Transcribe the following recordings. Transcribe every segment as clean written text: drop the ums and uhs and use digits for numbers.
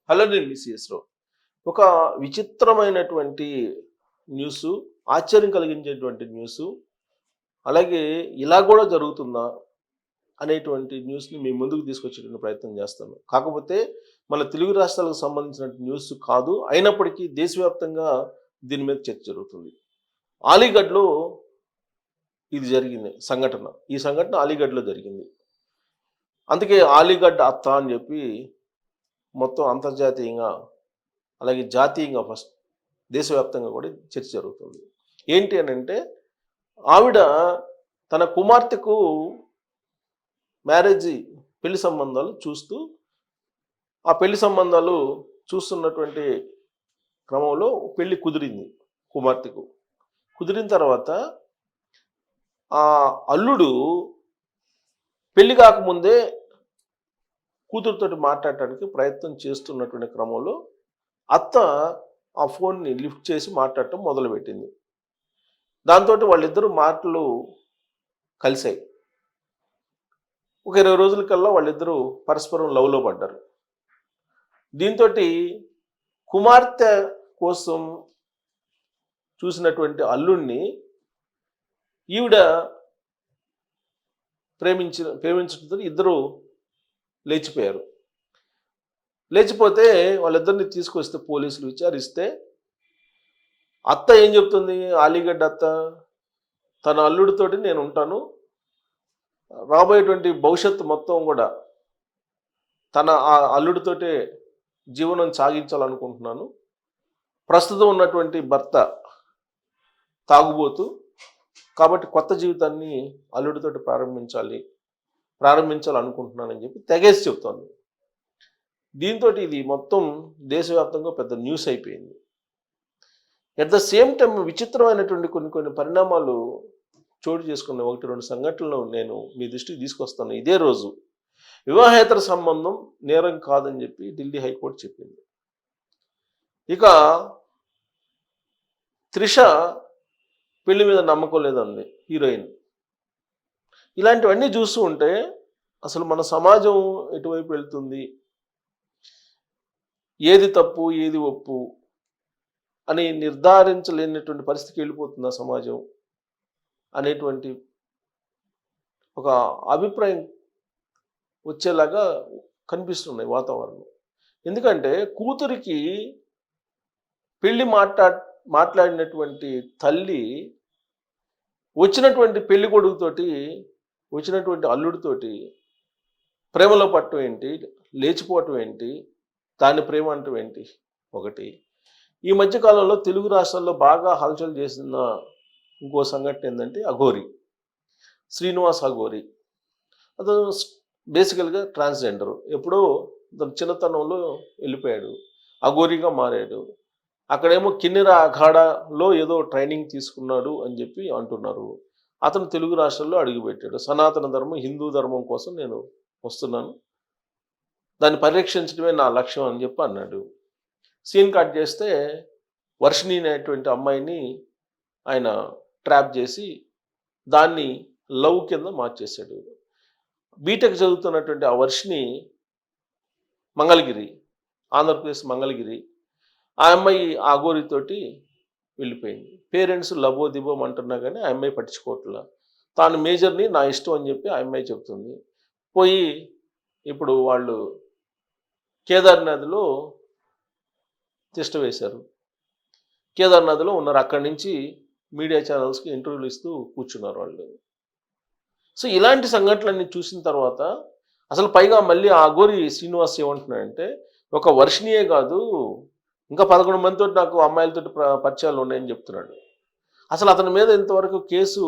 Hello నేను మిసిఎస్ రావు. ఒక విచిత్రమైనటువంటి న్యూసు, ఆశ్చర్యం కలిగించేటువంటి న్యూసు, అలాగే ఇలా కూడా జరుగుతుందా అనేటువంటి న్యూస్ని మీ ముందుకు తీసుకొచ్చేటువంటి ప్రయత్నం చేస్తాను. కాకపోతే మన తెలుగు రాష్ట్రాలకు సంబంధించిన న్యూస్ కాదు, అయినప్పటికీ దేశవ్యాప్తంగా దీని మీద చర్చ జరుగుతుంది. అలీగఢ్లో ఇది జరిగింది సంఘటన. ఈ సంఘటన అలీగఢ్లో జరిగింది. అందుకే అలీగఢ్ అత్త అని చెప్పి మొత్తం అంతర్జాతీయంగా అలాగే జాతీయంగా ఫస్ట్ దేశవ్యాప్తంగా కూడా చర్చ జరుగుతుంది. ఏంటి అని అంటే, ఆవిడ తన కుమార్తెకు మ్యారేజ్ పెళ్లి సంబంధాలు చూస్తూ, ఆ పెళ్లి సంబంధాలు చూస్తున్నటువంటి క్రమంలో పెళ్లి కుదిరింది కుమార్తెకు. కుదిరిన తర్వాత ఆ అల్లుడు పెళ్లి కాకముందే కూతురుతోటి మాట్లాడటానికి ప్రయత్నం చేస్తున్నటువంటి క్రమంలో అత్త ఆ ఫోన్ని లిఫ్ట్ చేసి మాట్లాడటం మొదలుపెట్టింది. దాంతో వాళ్ళిద్దరూ మాటలు కలిశాయి. ఒక 20 రోజుల కల్లా వాళ్ళిద్దరూ పరస్పరం లవ్లో పడ్డారు. దీంతో కుమార్తె కోసం చూసినటువంటి అల్లుడిని ఈవిడ ప్రేమించడంతో ఇద్దరు లేచిపోయారు. లేచిపోతే వాళ్ళిద్దరిని తీసుకొస్తే పోలీసులు విచారిస్తే అత్త ఏం చెప్తుంది, అలీగఢ్ అత్త, తన అల్లుడితోటి నేను ఉంటాను, రాబోయేటువంటి భవిష్యత్తు మొత్తం కూడా తన ఆ అల్లుడితోటే జీవనం సాగించాలనుకుంటున్నాను, ప్రస్తుతం ఉన్నటువంటి భర్త తాగుబోతు కాబట్టి కొత్త జీవితాన్ని అల్లుడితోటి ప్రారంభించాలనుకుంటున్నానని చెప్పి తెగేసి చెప్తోంది. దీంతో ఇది మొత్తం దేశవ్యాప్తంగా పెద్ద న్యూస్ అయిపోయింది. ఎట్ ద సేమ్ టైం విచిత్రమైనటువంటి కొన్ని పరిణామాలు చోటు చేసుకున్న 1-2 సంఘటనలు నేను మీ దృష్టికి తీసుకొస్తాను. ఇదే రోజు వివాహేతర సంబంధం నేరం కాదని చెప్పి ఢిల్లీ హైకోర్టు చెప్పింది. ఇక త్రిష పెళ్లి మీద నమ్మకం లేదంది హీరోయిన్. ఇలాంటివన్నీ చూస్తూ ఉంటే అసలు మన సమాజం ఎటువైపు వెళ్తుంది, ఏది తప్పు ఏది ఒప్పు అని నిర్ధారించలేనటువంటి పరిస్థితికి వెళ్ళిపోతుంది ఆ సమాజం అనేటువంటి ఒక అభిప్రాయం వచ్చేలాగా కనిపిస్తున్నాయి వాతావరణం. ఎందుకంటే కూతురికి పెళ్లి మాట్లాడినటువంటి తల్లి వచ్చినటువంటి పెళ్లి కొడుకుతోటి, వచ్చినటువంటి అల్లుడితోటి ప్రేమలో పట్టడం ఏంటి, లేచిపోవటం ఏంటి, దాన్ని ప్రేమ అంటూ ఏంటి. ఒకటి, ఈ మధ్యకాలంలో తెలుగు రాష్ట్రాల్లో బాగా హల్చల్ చేసిన ఇంకో సంఘటన ఏంటంటే అఘోరి, శ్రీనివాస్ అఘోరి. అతను బేసికల్గా ట్రాన్స్జెండరు. ఎప్పుడో చిన్నతనంలో వెళ్ళిపోయాడు, అఘోరిగా మారాడు. అక్కడేమో కిన్నెర అఖాడాలో ఏదో ట్రైనింగ్ తీసుకున్నాడు అని చెప్పి అంటున్నారు. అతను తెలుగు రాష్ట్రాల్లో అడుగుపెట్టాడు. సనాతన ధర్మం, హిందూ ధర్మం కోసం నేను వస్తున్నాను, దాన్ని పరిరక్షించడమే నా లక్ష్యం అని చెప్పి అన్నాడు. సీన్ కట్ చేస్తే వర్షిణి అనేటువంటి అమ్మాయిని ఆయన ట్రాప్ చేసి దాన్ని లవ్ కింద మార్చేశాడు. బీటెక్ చదువుతున్నటువంటి ఆ వర్షిణి మంగళగిరి, ఆంధ్రప్రదేశ్ మంగళగిరి, ఆ అమ్మాయి ఆ అఘోరితోటి వెళ్ళిపోయింది. పేరెంట్స్ లబో దిబోం అంటున్నా కానీ ఆ అమ్మాయి పట్టించుకోవట్లా. తాను మేజర్ని, నా ఇష్టం అని చెప్పి ఆ అమ్మాయి చెప్తుంది. పోయి ఇప్పుడు వాళ్ళు కేదార్నాథ్లో తిష్ట వేశారు. కేదార్నాథ్లో ఉన్నారు. అక్కడి నుంచి మీడియా ఛానల్స్కి ఇంటర్వ్యూలు ఇస్తూ కూర్చున్నారు వాళ్ళు. సో ఇలాంటి సంఘటనలన్నీ చూసిన తర్వాత అసలు పైగా మళ్ళీ ఆ అఘోరి శ్రీనివాస్ ఏమంటున్నాడంటే, ఒక వర్షిణియే కాదు ఇంకా 11 మందితో నాకు అమ్మాయిలతో పరిచయాలు ఉన్నాయని చెప్తున్నాడు. అసలు అతని మీద ఇంతవరకు కేసు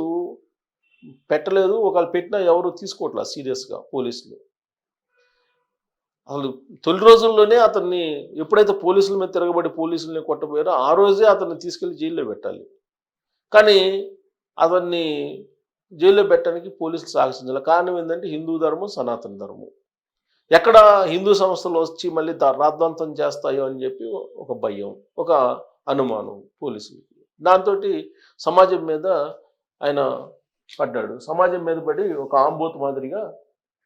పెట్టలేదు, ఒకవేళ పెట్టినా ఎవరు తీసుకోవట్లా సీరియస్గా పోలీసులు. అసలు తొలి రోజుల్లోనే అతన్ని ఎప్పుడైతే పోలీసుల మీద తిరగబడి పోలీసుల్ని కొట్టబోయారో ఆ రోజే అతన్ని తీసుకెళ్లి జైల్లో పెట్టాలి. కానీ అతన్ని జైల్లో పెట్టడానికి పోలీసులు సాహసించాలి. కారణం ఏంటంటే హిందూ ధర్మం, సనాతన ధర్మం. ఎక్కడ హిందూ సంస్థలు వచ్చి మళ్ళీ రాద్ధాంతం చేస్తాయో అని చెప్పి ఒక భయం, ఒక అనుమానం పోలీసులకి. దాంతో సమాజం మీద ఆయన పడ్డాడు. సమాజం మీద పడి ఒక ఆంబోతు మాదిరిగా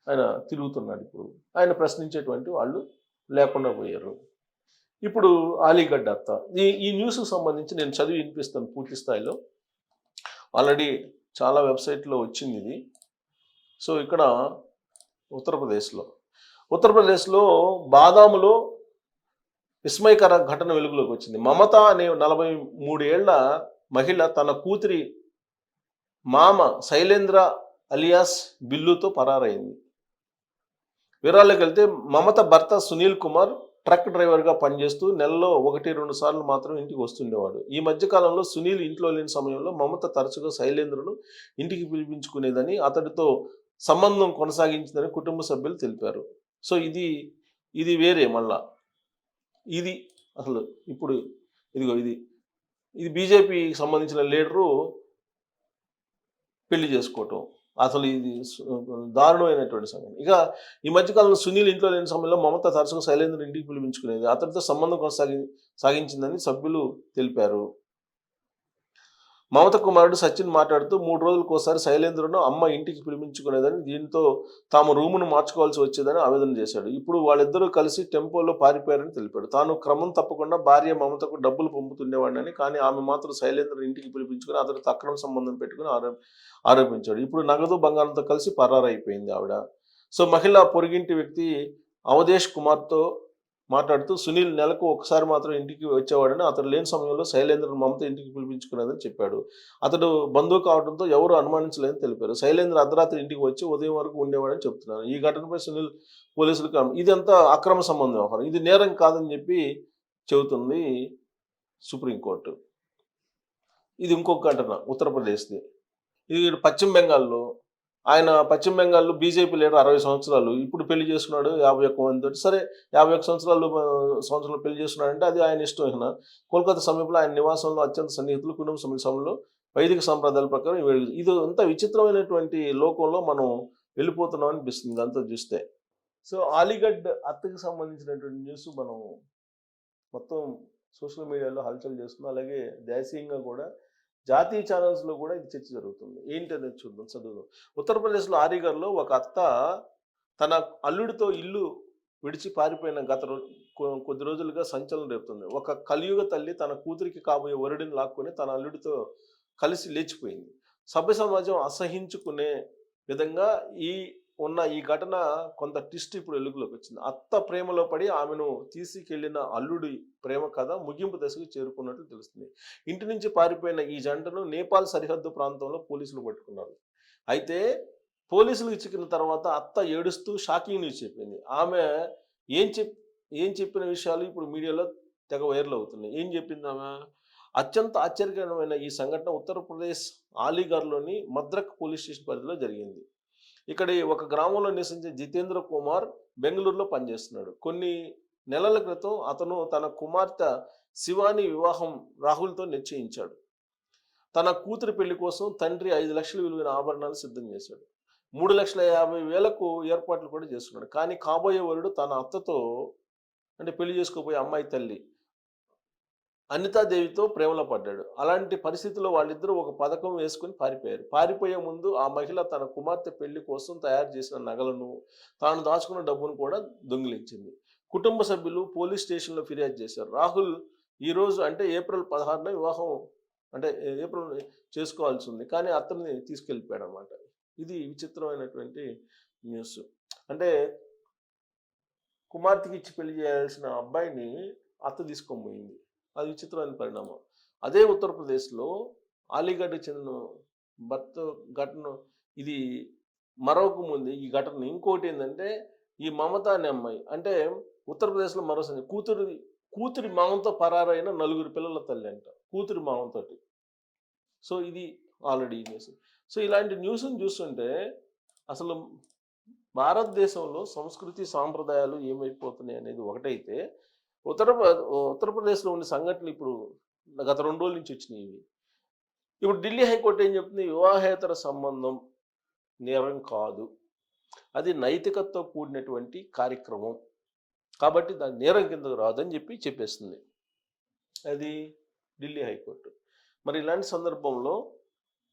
ఆయన తిరుగుతున్నాడు. ఇప్పుడు ఆయన ప్రశ్నించేటువంటి వాళ్ళు లేకుండా పోయారు. ఇప్పుడు ఆలీగడ్డ అత్త. ఈ న్యూస్‌కి సంబంధించి నేను చదివి వినిపిస్తాను పూర్తి స్థాయిలో. ఆల్రెడీ చాలా వెబ్‌సైట్‌లో వచ్చిందిది. సో, ఇక్కడ ఉత్తరప్రదేశ్‌లో. ఉత్తరప్రదేశ్‌లో బాదాములో విస్మయకర ఘటన వెలుగులోకి వచ్చింది. మమత అనే 43 ఏళ్ల మహిళ తన కూతురి మామ శైలేంద్ర అలియాస్ బిల్లుతో పరారైంది. వివరాల్లోకి వెళ్తే మమత భర్త సునీల్ కుమార్ ట్రక్ డ్రైవర్గా పనిచేస్తూ నెలలో 1-2 సార్లు మాత్రం ఇంటికి వస్తుండేవాడు. ఈ మధ్య కాలంలో సునీల్ ఇంట్లో లేని సమయంలో మమత తరచుగా శైలేంద్రను ఇంటికి పిలిపించుకునేదని, అతడితో సంబంధం కొనసాగించిందని కుటుంబ సభ్యులు తెలిపారు. సో ఇది వేరే మళ్ళా. ఇది అసలు ఇప్పుడు ఇదిగో ఇది బీజేపీకి సంబంధించిన లీడరు పెళ్లి చేసుకోవటం. అసలు ఇది దారుణమైనటువంటి సంఘటన. ఇక ఈ మధ్యకాలంలో సునీల్ ఇంట్లో లేని సమయంలో మమత తరచుగా శైలేంద్ర ఇంటికి పిలిపించుకునేది, అతడితో సంబంధం సాగించిందని సభ్యులు తెలిపారు. మమత కుమారుడు సచిన్ మాట్లాడుతూ 3 రోజులకోసారి శైలేంద్రను అమ్మ ఇంటికి పిలిపించుకునేదని, దీంతో తాము రూమును మార్చుకోవాల్సి వచ్చేదని ఆవేదన చేశాడు. ఇప్పుడు వాళ్ళిద్దరూ కలిసి టెంపోలో పారిపోయారని తెలిపాడు. తాను క్రమం తప్పకుండా భార్య మమతకు డబ్బులు పంపుతుండేవాడిని, కానీ ఆమె మాత్రం శైలేంద్ర ఇంటికి పిలిపించుకుని అతడితో అక్రమ సంబంధం పెట్టుకుని ఆరోపించాడు. ఇప్పుడు నగదు బంగారంతో కలిసి పరారైపోయింది ఆవిడ. సో మహిళ పొరుగింటి వ్యక్తి అవధేష్ కుమార్తో మాట్లాడుతూ సునీల్ నెలకు ఒకసారి మాత్రం ఇంటికి వచ్చేవాడని, అతడు లేని సమయంలో శైలేంద్రను మమత ఇంటికి పిలిపించుకునేదని చెప్పాడు. అతడు బంధువు కావడంతో ఎవరు అనుమానించలేదని తెలిపారు. శైలేంద్ర అర్ధరాత్రి ఇంటికి వచ్చి ఉదయం వరకు ఉండేవాడని చెప్తున్నారు. ఈ ఘటనపై సునీల్ పోలీసులకు ఇదంతా అక్రమ సంబంధం వ్యవహారం, ఇది నేరం కాదని చెప్పి చెబుతుంది సుప్రీంకోర్టు. ఇది ఇంకొక ఘటన ఉత్తరప్రదేశ్ది. ఇది పశ్చిమ బెంగాల్లో. పశ్చిమ బెంగాల్లో బీజేపీ లీడర్ 60 సంవత్సరాలు, ఇప్పుడు పెళ్లి చేసుకున్నాడు 51 మందితో. సరే 51 సంవత్సరాలు పెళ్లి చేసుకున్నాడంటే అది ఆయన ఇష్టం. కోల్కతా సమీపంలో ఆయన నివాసంలో అత్యంత సన్నిహితులు కుటుంబ సమయంలో వైదిక సంప్రదాయాల ప్రకారం ఇది అంత విచిత్రమైనటువంటి లోకంలో మనం వెళ్ళిపోతున్నాం అనిపిస్తుంది ఇదంతా చూస్తే. సో అలీగఢ్ అత్తకి సంబంధించినటువంటి న్యూస్ మనం మొత్తం సోషల్ మీడియాలో హల్చల్ చేస్తుంది. అలాగే దేశీయంగా కూడా జాతీయ ఛానల్స్లో కూడా ఇది చర్చ జరుగుతుంది. ఏంటి అనేది చదువుదాం. ఉత్తరప్రదేశ్లో ఆలీగఢ్లో ఒక అత్త తన అల్లుడితో ఇల్లు విడిచి పారిపోయిన కొద్ది రోజులుగా సంచలనం రేపుతుంది. ఒక కలియుగ తల్లి తన కూతురికి కాబోయే వరుడిని లాక్కొని తన అల్లుడితో కలిసి లేచిపోయింది. సభ్య సమాజం అసహించుకునే విధంగా ఈ ఘటన కొంత ట్విస్ట్ ఇప్పుడు వెలుగులోకి వచ్చింది. అత్త ప్రేమలో పడి ఆమెను తీసుకెళ్లిన అల్లుడి ప్రేమ కథ ముగింపు దశకు చేరుకున్నట్లు తెలుస్తుంది. ఇంటి నుంచి పారిపోయిన ఈ జంటను నేపాల్ సరిహద్దు ప్రాంతంలో పోలీసులు పట్టుకున్నారు. అయితే పోలీసులకు చిక్కిన తర్వాత అత్త ఏడుస్తూ షాకింగ్ న్యూస్ చెప్పింది. ఆమె ఏం చెప్పిన విషయాలు ఇప్పుడు మీడియాలో తెగ వైరల్ అవుతున్నాయి. ఏం చెప్పింది ఆమె? అత్యంత ఆశ్చర్యకరమైన ఈ సంఘటన ఉత్తరప్రదేశ్ అలీగఢ్లోని మద్రక్ పోలీస్ స్టేషన్ పరిధిలో జరిగింది. ఇక్కడ ఒక గ్రామంలో నివసించే జితేంద్ర కుమార్ బెంగళూరులో పనిచేస్తున్నాడు. కొన్ని నెలల క్రితం అతను తన కుమార్తె శివాని వివాహం రాహుల్తో నిశ్చయించాడు. తన కూతురి పెళ్లి కోసం తండ్రి 5 లక్షల విలువైన ఆభరణాలు సిద్ధం చేశాడు. 3,50,000కు ఏర్పాట్లు కూడా చేస్తున్నాడు. కానీ కాబోయే వరుడు తన అత్తతో, అంటే పెళ్లి చేసుకోబోయే అమ్మాయి తల్లి అనితాదేవితో ప్రేమలో పడ్డాడు. అలాంటి పరిస్థితుల్లో వాళ్ళిద్దరూ ఒక పథకం వేసుకుని పారిపోయారు. పారిపోయే ముందు ఆ మహిళ తన కుమార్తె పెళ్లి కోసం తయారు చేసిన నగలను, తాను దాచుకున్న డబ్బును కూడా దొంగిలించింది. కుటుంబ సభ్యులు పోలీస్ స్టేషన్లో ఫిర్యాదు చేశారు. రాహుల్ ఈరోజు అంటే ఏప్రిల్ 16న వివాహం ఏప్రిల్ చేసుకోవాల్సి ఉంది, కానీ అతన్ని తీసుకెళ్ళిపోయాడు అనమాట. ఇది విచిత్రమైనటువంటి న్యూస్. అంటే కుమార్తెకి ఇచ్చి పెళ్లి చేయాల్సిన అబ్బాయిని అత్త తీసుకొని పోయింది. అది విచిత్రమైన పరిణామం. అదే ఉత్తరప్రదేశ్లో అలీగఢ్ చెందిన భర్త ఘటన ఇది మరొక ముందు ఈ ఘటన. ఇంకోటి ఏంటంటే ఈ మమత అనే అమ్మాయి, అంటే ఉత్తరప్రదేశ్లో మరో కూతురి మామంతో పరారైన 4 పిల్లల తల్లి అంట, కూతురి మామంతోటి. సో ఇది ఆల్రెడీ న్యూస్. సో ఇలాంటి న్యూస్ని చూస్తుంటే అసలు భారతదేశంలో సంస్కృతి సాంప్రదాయాలు ఏమైపోతున్నాయి అనేది ఒకటైతే, ఉత్తరప్రదేశ్లో ఉన్న సంఘటనలు ఇప్పుడు గత 2 రోజుల నుంచి వచ్చినాయి. ఇప్పుడు ఢిల్లీ హైకోర్టు ఏం చెప్తుంది? వివాహేతర సంబంధం నేరం కాదు, అది నైతికతతో కూడినటువంటి కార్యక్రమం, కాబట్టి దాని నేరం కిందకు రాదని చెప్పేస్తుంది అది ఢిల్లీ హైకోర్టు. మరి ఇలాంటి సందర్భంలో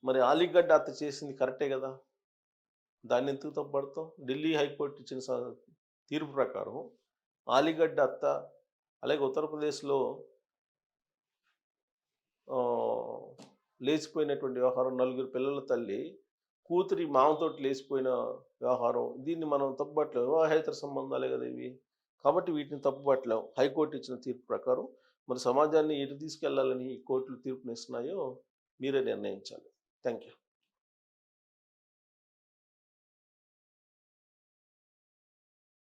మరి అలీగఢ్ అత్త చేసింది కరెక్టే కదా, దాన్ని ఎందుకు తప్పుపడతాం? ఢిల్లీ హైకోర్టు ఇచ్చిన తీర్పు ప్రకారం అలీగఢ్ అత్త అలాగే ఉత్తరప్రదేశ్లో లేచిపోయినటువంటి వ్యవహారం, నలుగురు పిల్లల తల్లి కూతురి మామతోటి లేచిపోయిన వ్యవహారం, దీన్ని మనం తప్పుపట్టలేం. వివాహేతర సంబంధాలే కదా ఇవి. కాబట్టి వీటిని తప్పుపట్టలేం. హైకోర్టు ఇచ్చిన తీర్పు ప్రకారం మరి సమాజాన్ని ఎటు తీసుకెళ్లాలని ఈ కోర్టులు తీర్పునిస్తున్నాయో మీరే నిర్ణయించాలి. Thank you.